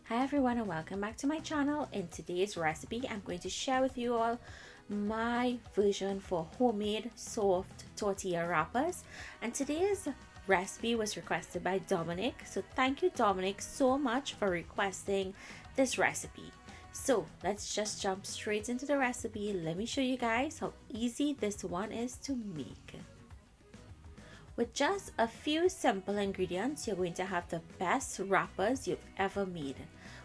Hi everyone and welcome back to my channel. In today's recipe I'm going to share with you all my version for homemade soft tortilla wrappers, and today's recipe was requested by Dominic, so thank you Dominic so much for requesting this recipe. So let's just jump straight into the recipe. Let me show you guys how easy this one is to make. With just a few simple ingredients, you're going to have the best wrappers you've ever made.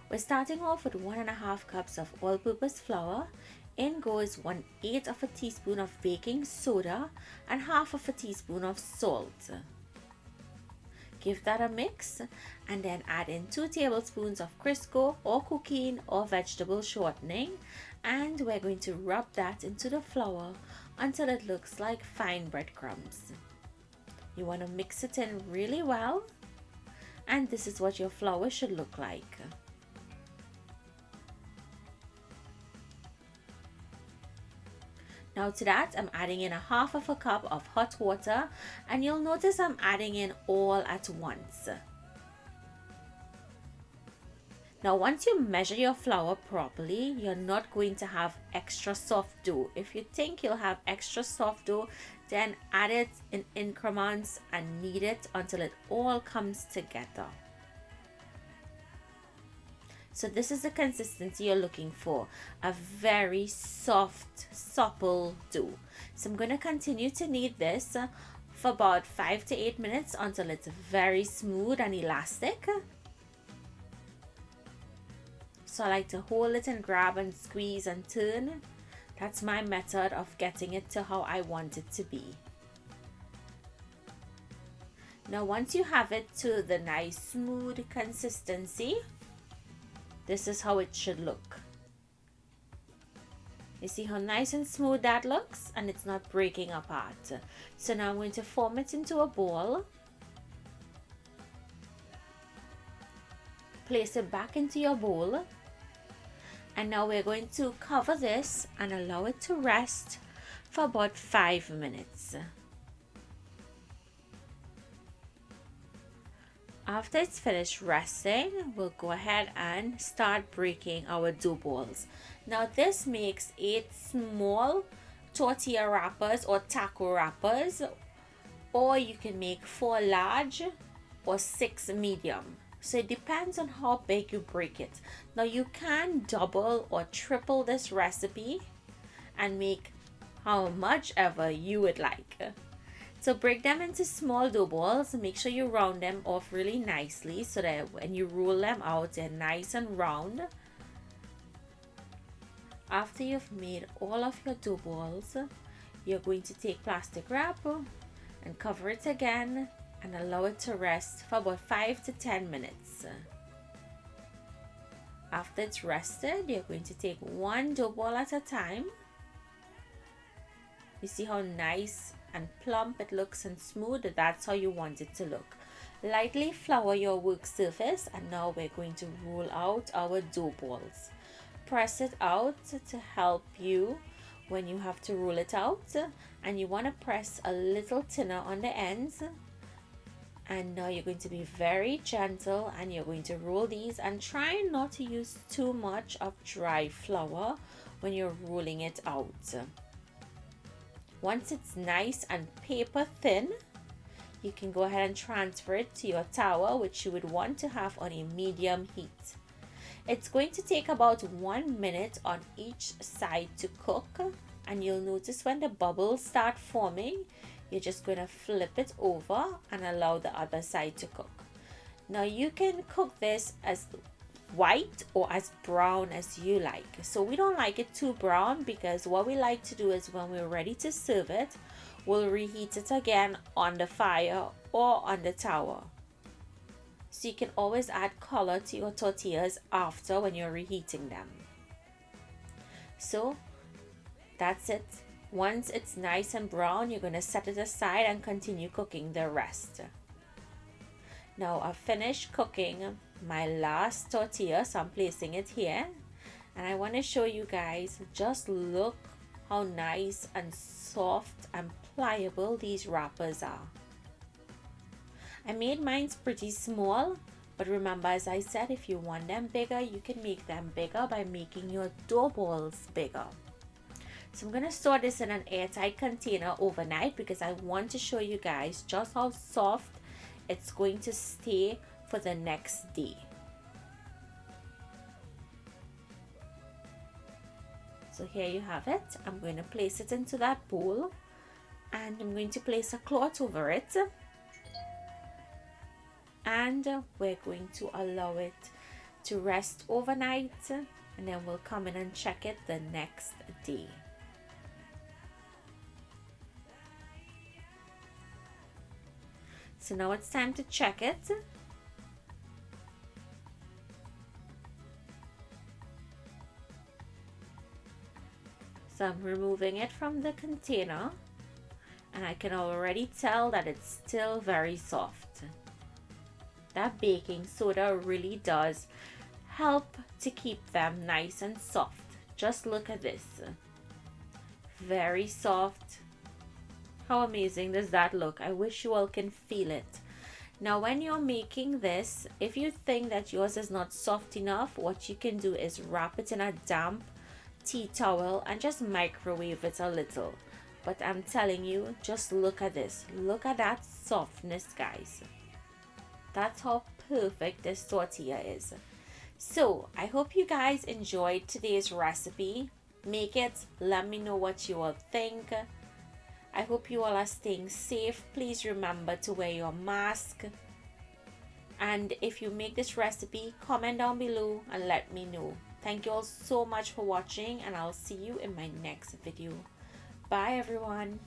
We're starting off with 1.5 cups of all-purpose flour. In goes 1/8 of a teaspoon of baking soda and 1/2 teaspoon of salt. Give that a mix and then add in 2 tablespoons of crisco or cookeen or vegetable shortening, and we're going to rub that into the flour until it looks like fine breadcrumbs. You want to mix it in really well, and this is what your flour should look like. Now to that I'm adding in 1/2 cup of hot water, and you'll notice I'm adding in all at once. Now once you measure your flour properly, you're not going to have extra soft dough. If you think you'll have extra soft dough, then add it in increments and knead it until it all comes together. So this is the consistency you're looking for, a very soft, supple dough. So I'm going to continue to knead this for about 5 to 8 minutes until it's very smooth and elastic. So I like to hold it and grab and squeeze and turn. That's my method of getting it to how I want it to be. Now once you have it to the nice smooth consistency, this is how it should look. You see how nice and smooth that looks, and it's not breaking apart. So now I'm going to form it into a ball. Place it back into your bowl. And now we're going to cover this and allow it to rest for about 5 minutes. After it's finished resting, we'll go ahead and start breaking our dough balls. Now this makes 8 small tortilla wrappers or taco wrappers, or you can make 4 large or 6 medium. So it depends on how big you break it. Now you can double or triple this recipe and make how much ever you would like. So break them into small dough balls. Make sure you round them off really nicely so that when you roll them out, they're nice and round. After you've made all of your dough balls, you're going to take plastic wrap and cover it again and allow it to rest for about 5 to 10 minutes. After it's rested, you're going to take one dough ball at a time. You see how nice and plump it looks and smooth? That's how you want it to look. Lightly flour your work surface, and now we're going to roll out our dough balls. Press it out to help you when you have to roll it out, and you want to press a little thinner on the ends. And now you're going to be very gentle and you're going to roll these, and try not to use too much of dry flour when you're rolling it out. Once it's nice and paper thin, you can go ahead and transfer it to your tower, which you would want to have on a medium heat. It's going to take about 1 minute on each side to cook, and you'll notice when the bubbles start forming, you're just going to flip it over and allow the other side to cook. Now you can cook this as white or as brown as you like. So we don't like it too brown, because what we like to do is when we're ready to serve it, we'll reheat it again on the fire or on the tower. So you can always add color to your tortillas after when you're reheating them. So that's it. Once it's nice and brown, you're going to set it aside and continue cooking the rest. Now I've finished cooking my last tortilla, so I'm placing it here, and I want to show you guys, just look how nice and soft and pliable these wrappers are. I made mine pretty small, But remember, as I said, if you want them bigger, you can make them bigger by making your dough balls bigger. So I'm going to store this in an airtight container overnight because I want to show you guys just how soft it's going to stay for the next day. So here you have it. I'm going to place it into that bowl and I'm going to place a cloth over it. And we're going to allow it to rest overnight and then we'll come in and check it the next day. So now it's time to check it. So I'm removing it from the container and I can already tell that it's still very soft. That baking soda really does help to keep them nice and soft. Just look at this. Very soft. How amazing does that look? I wish you all can feel it. Now when you're making this, if you think that yours is not soft enough, what you can do is wrap it in a damp tea towel and just microwave it a little. But I'm telling you, just look at this. Look at that softness, guys. That's how perfect this tortilla is. So I hope you guys enjoyed today's recipe. Make it. Let me know what you all think. I hope you all are staying safe. Please remember to wear your mask. And if you make this recipe, comment down below and let me know. Thank you all so much for watching and I'll see you in my next video. Bye everyone.